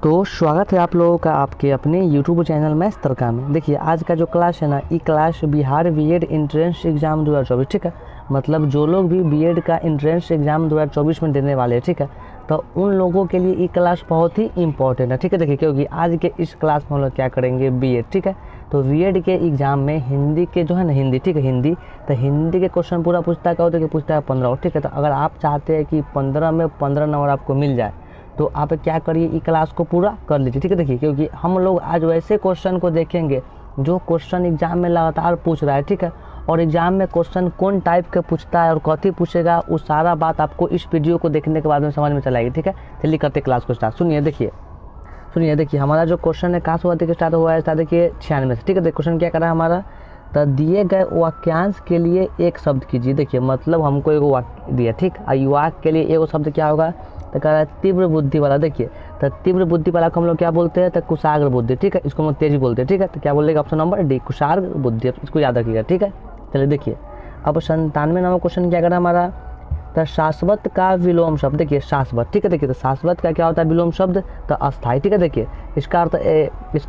तो स्वागत है आप लोगों का आपके अपने YouTube चैनल मैथ्स तड़का में। देखिए आज का जो क्लास है ना, ये class Bihar BEd entrance exam 2024, ठीक है। मतलब जो लोग भी बीएड का एंट्रेंस एग्ज़ाम 2024 में देने वाले हैं, ठीक है, तो उन लोगों के लिए ये क्लास बहुत ही इंपॉर्टेंट है, ठीक है। देखिए क्योंकि आज के इस क्लास में हम लोग क्या करेंगे, बीएड, ठीक है। तो बीएड के एग्ज़ाम में हिंदी के जो है ना, हिंदी, ठीक है, हिंदी, तो हिंदी के क्वेश्चन पूरा पूछता है, क्या होता है कि पूछता है 15, ठीक है। तो अगर आप चाहते हैं कि 15 में 15 नंबर आपको मिल जाए तो आप क्या करिए, ई क्लास को पूरा कर लीजिए, ठीक है। देखिए क्योंकि हम लोग आज वैसे क्वेश्चन को देखेंगे जो क्वेश्चन एग्जाम में लगातार पूछ रहा है, ठीक है। और एग्जाम में क्वेश्चन कौन टाइप का पूछता है और कथी पूछेगा, वो सारा बात आपको इस वीडियो को देखने के बाद में समझ में चलाएगी, ठीक है। चलिए करते क्लास को स्टार्ट। सुनिए देखिए हमारा जो क्वेश्चन है कहाँ से हुआ, देखिए स्टार्ट हुआ है, देखिए 96 से, ठीक है। क्वेश्चन क्या कर रहा है हमारा, तो दिए गए वाक्यांश के लिए एक शब्द कीजिए। देखिए मतलब हमको एक वाक्य दिया, ठीक, और वाक्य के लिए एक शब्द क्या होगा, तो कह रहा है तीव्र बुद्धि वाला। देखिए तो तीव्र बुद्धि वाला को हम लोग क्या बोलते हैं, तो कुशाग्र बुद्धि, ठीक है। इसको हम लोग तेजी बोलते हैं, ठीक है। तो क्या बोलेगा ऑप्शन नंबर डी, कुशाग्र बुद्धि, इसको याद रखिएगा, ठीक है। चलिए देखिए अब 97 नंबर क्वेश्चन क्या कर रहा है हमारा, तो शाश्वत का विलोम शब्द। देखिए शाश्वत, ठीक है। देखिए तो शाश्वत का क्या होता है विलोम शब्द, तो अस्थाई, ठीक है। देखिए इसका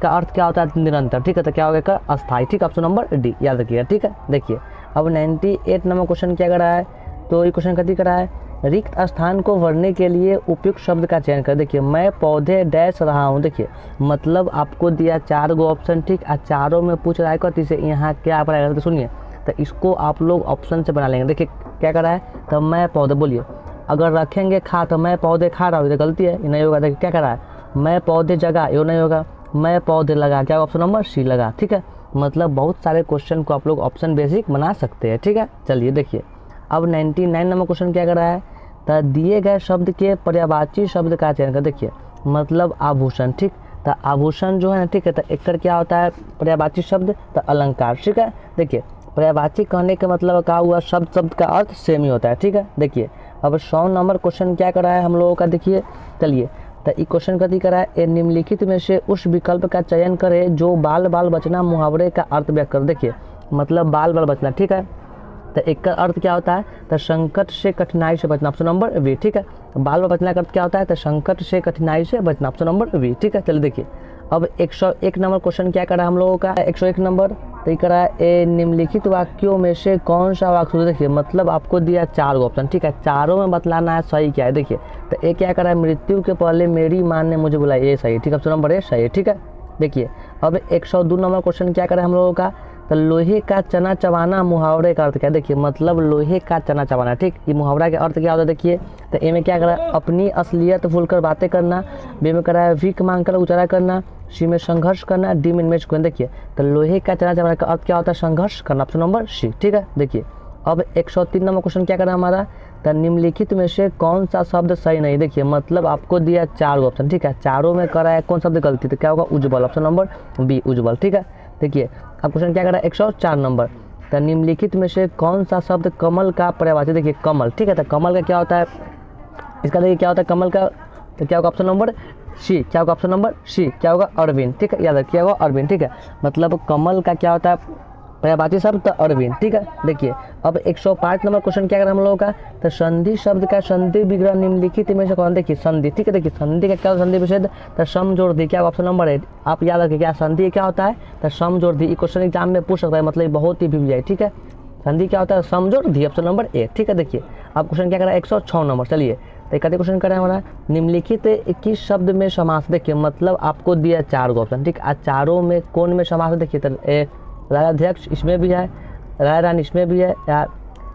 अर्थ क्या होता है निरंतर, ठीक है। तो क्या होगा अस्थाई, ठीक है। ऑप्शन नंबर डी याद रखिएगा, ठीक है। देखिए अब 98 नंबर क्वेश्चन क्या कर रहा है, तो ये क्वेश्चन कथी कर रहा है, रिक्त स्थान को भरने के लिए उपयुक्त शब्द का चयन कर। देखिए मैं पौधे डैश रहा हूँ। देखिए मतलब आपको दिया 4 गो ऑप्शन, ठीक, और चारों में पूछ रहा है कथी से, यहाँ क्या पड़ेगा, तो सुनिए, तो इसको आप लोग ऑप्शन से बना लेंगे। देखिए क्या कर रहा है, तो मैं पौधे, बोलिए अगर रखेंगे खा तो मैं पौधे खा रहा हूँ, ये गलती है, ये नहीं होगा। देखिए क्या कर रहा है, मैं पौधे जगा, ये नहीं होगा, मैं पौधे लगा, क्या ऑप्शन नंबर सी लगा, ठीक है। मतलब बहुत सारे क्वेश्चन को आप लोग ऑप्शन बेसिक बना सकते हैं, ठीक है। चलिए देखिए अब 99 नंबर क्वेश्चन क्या कर रहा है, तो दिए गए शब्द के पर्यायवाची शब्द का चयन कर। देखिए मतलब आभूषण, ठीक, तो आभूषण जो है ना, ठीक है, तो एक क्या होता है पर्यायवाची शब्द, तो अलंकार, ठीक है। देखिए पर्यायवाची कहने का मतलब क्या हुआ, शब्द का अर्थ सेम ही होता है, ठीक है। देखिए अब 100 नंबर क्वेश्चन क्या कर रहा है हम लोगों का, देखिए चलिए, तो ये क्वेश्चन कथी कर रहा है, निम्नलिखित में से उस विकल्प का चयन करे जो बाल बाल बचना मुहावरे का अर्थ व्यक्त कर। देखिए मतलब बाल बाल बचना, ठीक है, तो एक का अर्थ क्या होता है, तो संकट से कठिनाई से बचना, ऑप्शन नंबर बी, ठीक है। बाल बाल बचना का अर्थ क्या होता है, तो संकट से कठिनाई से बचना, ऑप्शन नंबर बी, ठीक है। चलिए देखिए अब 101 नंबर क्वेश्चन क्या करा हम लोगों का, 101 नंबर तो ये करा है, निम्नलिखित वाक्यों में से कौन सा वाक्य। देखिए मतलब आपको दिया 4 ऑप्शन, ठीक है, चारों में बतलाना है सही क्या है। देखिए तो ये क्या करा है, मृत्यु के पहले मेरी माँ ने मुझे बुलाया, ये सही, ठीक है, ऑप्शन नंबर ए सही है, ठीक है। देखिए अब 102 नंबर क्वेश्चन क्या करा हम लोगों का, तो लोहे का चना चबाना मुहावरे का अर्थ क्या है। देखिए मतलब लोहे का चना चबाना, ठीक, ये मुहावरा का अर्थ क्या होता है। देखिए तो ए में क्या करा है, अपनी असलियत भूलकर बातें करना, बी में करा है भीख मांगकर गुजारा करना, सी में संघर्ष करना, डी में इन्वेस्ट करना। देखिए तो लोहे का चना चबाना का अर्थ क्या होता है, संघर्ष करना, ऑप्शन नंबर सी, ठीक है। देखिए अब 103 नंबर क्वेश्चन क्या करा हमारा, तो निम्नलिखित में से कौन सा शब्द सही नहीं। देखिए मतलब आपको दिया 4 ऑप्शन, ठीक है, चारों में करा है कौन शब्द गलती, तो क्या होगा उज्ज्वल, ऑप्शन नंबर बी उज्ज्वल, ठीक है। देखिए अब क्वेश्चन क्या कर रहा है 104 नंबर, तो निम्नलिखित में से कौन सा शब्द कमल का पर्यायवाची। देखिए कमल, ठीक है, तो कमल का क्या होता है, इसका देखिए क्या होता है कमल का, तो क्या होगा ऑप्शन नंबर सी, क्या होगा ऑप्शन नंबर सी, क्या होगा अरविंद, ठीक है, याद रखिए होगा अरविंद, ठीक है। मतलब कमल का क्या होता है पर्यायवाची शब्द, तो अरविंद, ठीक है। देखिए अब 105 नंबर क्वेश्चन क्या करें हम लोगों का, तो संधि शब्द का संधि विग्रह निम्नलिखित में से कौन। देखिए संधि, ठीक है, देखिए संधि का क्या होता है, संधि विच्छेद, तो सम जोड़ दी, क्या ऑप्शन नंबर है, आप याद रखिए क्या संधि क्या होता है, तो सम जोड़ दी, क्वेश्चन एग्जाम में पूछ सकता है, मतलब बहुत ही भी, ठीक है। संधि क्या होता है, सम जोड़ दी, ऑप्शन नंबर ए, ठीक है। देखिए अब क्वेश्चन क्या करा 106 नंबर, चलिए तो एक क्वेश्चन करें हमारा, निम्नलिखित 21 शब्द में समास। देखिए मतलब आपको दिया 4 ऑप्शन, ठीक, आज चारों में कौन में समास। देखिए तो राजाध्यक्ष इसमें भी है, राय रानी इसमें भी है, या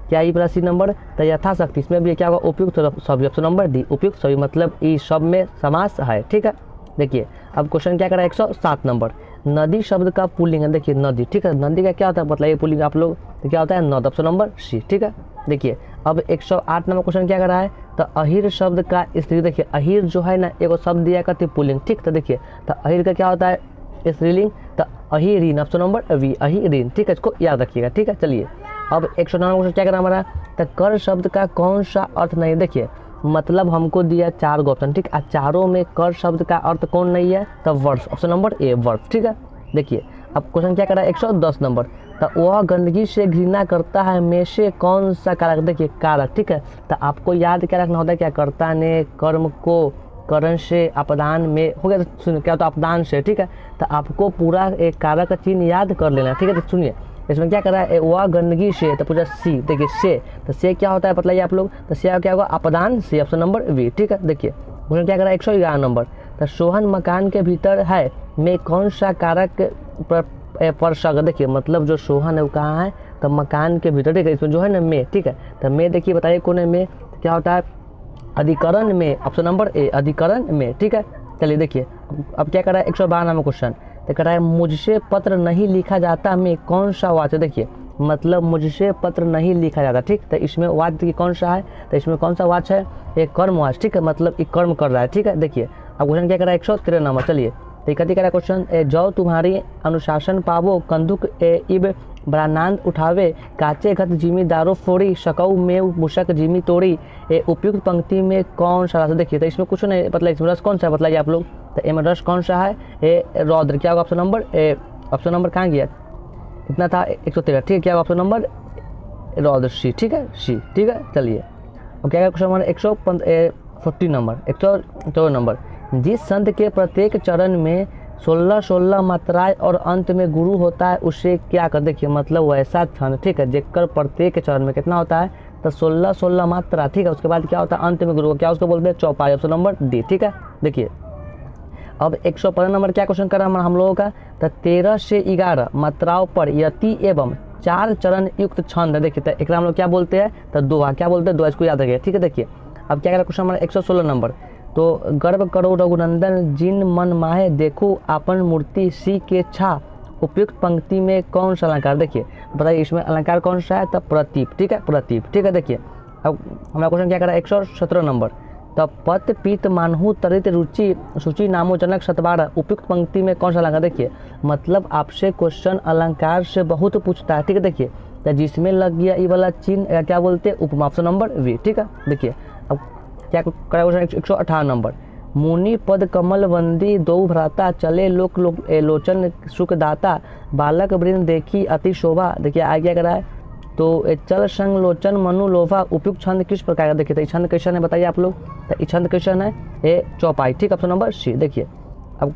क्या ई प्लस सी नंबर, तो यथाशक्ति इसमें भी है, क्या होगा उपयुक्त सभी, ऑप्शन नंबर डी उपयुक्त सभी, मतलब ई सब में समास है, ठीक है। देखिए अब क्वेश्चन क्या करा 107 नंबर, नदी शब्द का पुल्लिंग है। देखिए नदी, ठीक है, नदी का क्या होता है मतलब ये पुल्लिंग आप लोग, तो क्या होता है नद, ऑप्शन नंबर सी, ठीक है। देखिए अब 108 नंबर क्वेश्चन क्या कर रहा है, तो अहिर शब्द का स्त्री। देखिए अहिर जो है ना एगो शब्द दिया करती पुल्लिंग, ठीक, तो देखिए तो अहिर का क्या होता है स्त्रीलिंग, तो अहिरीन, ऑप्शन नंबर वी अहिरीन, ठीक है, इसको याद रखिएगा, ठीक है। चलिए अब 109 क्वेश्चन क्या करा हमारा, तो कर शब्द का कौन सा अर्थ नहीं। देखिए मतलब हमको दिया 4 ऑप्शन, ठीक, चारों में कर शब्द का अर्थ कौन नहीं है, तो वर्ष, ऑप्शन नंबर ए वर्ष, ठीक है। देखिए अब क्वेश्चन क्या करा 110 नंबर, तो वह गंदगी से घृणा करता है में से कौन सा कारक। देखिए कारक, ठीक है, तो आपको याद क्या रखना होता है, क्या कर्ता ने कर्म को करण से, अपदान में हो गया। तो सुनिए क्या होता है अपदान से, ठीक है। तो आपको पूरा एक कारक का चिन्ह याद कर लेना, ठीक है। तो सुनिए इसमें क्या करा है, वह गंदगी से, तो पूरा सी, देखिए से, तो से क्या होता है बताइए आप लोग, तो से क्या होगा अपदान से, ऑप्शन नंबर बी, ठीक है। देखिए उसने क्या करा 111 नंबर, तो सोहन मकान के भीतर है में कौन सा कारक पर सक, देखिए मतलब जो सोहन है वो कहाँ है, तो मकान के भीतर, ठीक है। इसमें जो है ना में, ठीक है। तो में देखिए बताइए कौन है में, क्या होता है अधिकरण में, ऑप्शन नंबर ए अधिकरण में, ठीक है। चलिए देखिए अब क्या करा है 192 में क्वेश्चन, तो कह रहा है मुझसे पत्र नहीं लिखा जाता में कौन सा वाक्य, देखिए मतलब मुझसे पत्र नहीं लिखा जाता, ठीक। तो इसमें वाक्य देखिए कौन सा है, तो इसमें कौन सा वाक्य है, एक कर्मवाच्य, ठीक है, मतलब एक कर्म कर रहा है, ठीक है। देखिए अब क्वेश्चन क्या कर रहा है 113 नंबर, चलिए तो कथी करा क्वेश्चन, जो तुम्हारी अनुशासन पावो कंदुक इब ब्रानांद उठावे काचे घत जिमीदारो फोड़ी शकऊ में मुशक जिमी तोड़ी उपयुक्त पंक्ति में कौन सा रस, देखिए तो इसमें कुछ नहीं मतलब इसमें रस कौन सा बताइए आप लोग, तो इसमें रस कौन सा है रौद्र, क्या होगा option number A, option number कहाँ गया इतना था 113, ठीक है। क्या होगा ऑप्शन नंबर रौद्र सी, ठीक है सी, ठीक है। चलिए अब क्या क्वेश्चन नंबर 140 नंबर 114 नंबर, जिस संत के प्रत्येक चरण में 16 मात्राएं और अंत में गुरु होता है उसे क्या कर, देखिए मतलब वैसा छंद, ठीक है, जेकर प्रत्येक चरण में कितना होता है, तो 16 मात्रा, ठीक है। उसके बाद क्या होता है अंत में गुरु, क्या उसको बोलते हैं चौपाई, ऑप्शन नंबर डी, ठीक है। देखिए अब 115 नंबर क्या क्वेश्चन करा हम लोगों का, तो 13 से 11 मात्राओं पर यति एवं 4 चरण युक्त छंद, देखिए तो एक हम लोग क्या बोलते हैं, तो दोहा, क्या बोलते हैं दोहा, इसको याद रखिए, ठीक है। देखिए अब क्या करा क्वेश्चन नंबर 116 नंबर, तो गर्व करो रघुनंदन जिन मन माहे देखो आपन मूर्ति सी के छा उपयुक्त पंक्ति में कौन सा अलंकार, देखिए बताइए इसमें अलंकार कौन सा है, तब प्रतीप, ठीक है प्रतीप, ठीक है। देखिए अब हमारा क्वेश्चन क्या करा 117 नंबर, तब पत पीत मानहु तरित रुचि सूचि नामो जनक सतबारा उपयुक्त पंक्ति में कौन सा अलंकार, देखिए मतलब आपसे क्वेश्चन अलंकार से बहुत पूछता है, ठीक है। देखिए तो जिसमें लग गया ये वाला चिन्ह क्या बोलते हैं उपमा, ऑप्शन नंबर वी, ठीक है। देखिए अब क्या करा क्वेश्चन 118 नंबर, मुनि पद कमल वंदी दो भ्राता चले लोक लोचन सुखदाता बालक वृंद देखी अति शोभा, देखिए आगे क्या करा है, तो चल संग लोचन मनु लोभा उपयुक्त छंद किस प्रकार का, देखिए तो छंद क्वेश्चन है बताइए आप लोग, तो छंद क्वेश्चन है ए चौपाई, ठीक, ऑप्शन नंबर सी। देखिए अब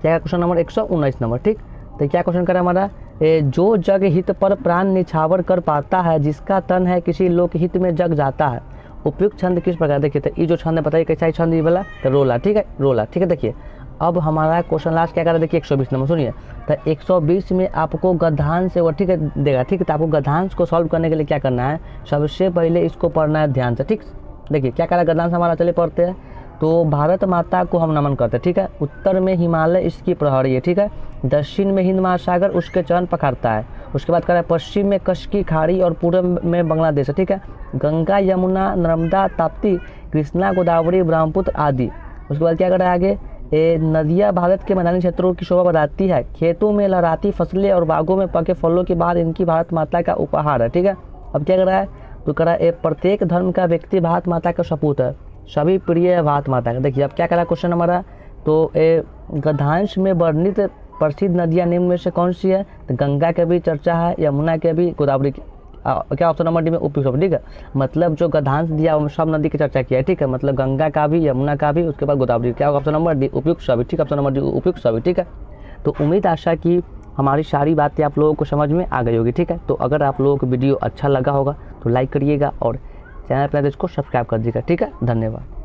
क्या क्वेश्चन नंबर 119 नंबर, ठीक। तो क्या क्वेश्चन करा हमारा, जो जग हित पर प्राण निछावर कर पाता है जिसका तन है किसी लोक हित में जग जाता है उपयुक्त छंद किस प्रकार, देखिए तो ये जो छंद है बताइए कैसा छंद ये वाला, तो रोला, ठीक है रोला, ठीक है। देखिए अब हमारा क्वेश्चन लास्ट क्या कर रहा है, देखिए 120 नंबर सुनिए, तो 120 में आपको गद्यांश से वो ठीक है देगा, ठीक है। तो आपको गद्यांश को सॉल्व करने के लिए क्या करना है, सबसे पहले इसको पढ़ना है ध्यान से, ठीक। देखिए क्या करा गद्यांश हमारा, चलिए पढ़ते हैं, तो भारत माता को हम नमन करते हैं, ठीक है। उत्तर में हिमालय इसकी प्रहरी है, ठीक है। दक्षिण में हिंद महासागर उसके चरण पखारता है। उसके बाद कह रहा है पश्चिम में कच्छ की खाड़ी और पूर्व में बांग्लादेश है, ठीक है। गंगा यमुना नर्मदा ताप्ती कृष्णा गोदावरी ब्रह्मपुत्र आदि। उसके बाद क्या कर रहा है आगे, नदियाँ भारत के मैदानी क्षेत्रों की शोभा बढ़ाती है, खेतों में लहराती फसलें और बागों में पके फलों के बाद इनकी भारत माता का उपहार है, ठीक है। अब क्या कर रहा है, तो कह रहा है प्रत्येक धर्म का व्यक्ति भारत माता का सपूत है, सभी प्रिय है भारत माता का। देखिए अब क्या करा क्वेश्चन हमारा, तो गद्यांश में वर्णित प्रसिद्ध नदियाँ निम्न में से कौन सी है, तो गंगा के भी चर्चा है, यमुना के भी, गोदावरी की, क्या ऑप्शन नंबर डी में उपयुक्त, ठीक है। मतलब जो गद्यांश दिया सब नदी की चर्चा किया है, ठीक है, मतलब गंगा का भी, यमुना का भी, उसके बाद गोदावरी, क्या ऑप्शन नंबर डी उपयुक्त सभी, ठीक है ऑप्शन नंबर डी उपयुक्त सभी, ठीक है। तो उम्मीद आशा की हमारी सारी बातें आप लोगों को समझ में आ गई होगी, ठीक है। तो अगर आप लोगों को वीडियो अच्छा लगा होगा तो लाइक करिएगा और चैनल पर इसको सब्सक्राइब कर दीजिएगा, ठीक है। धन्यवाद।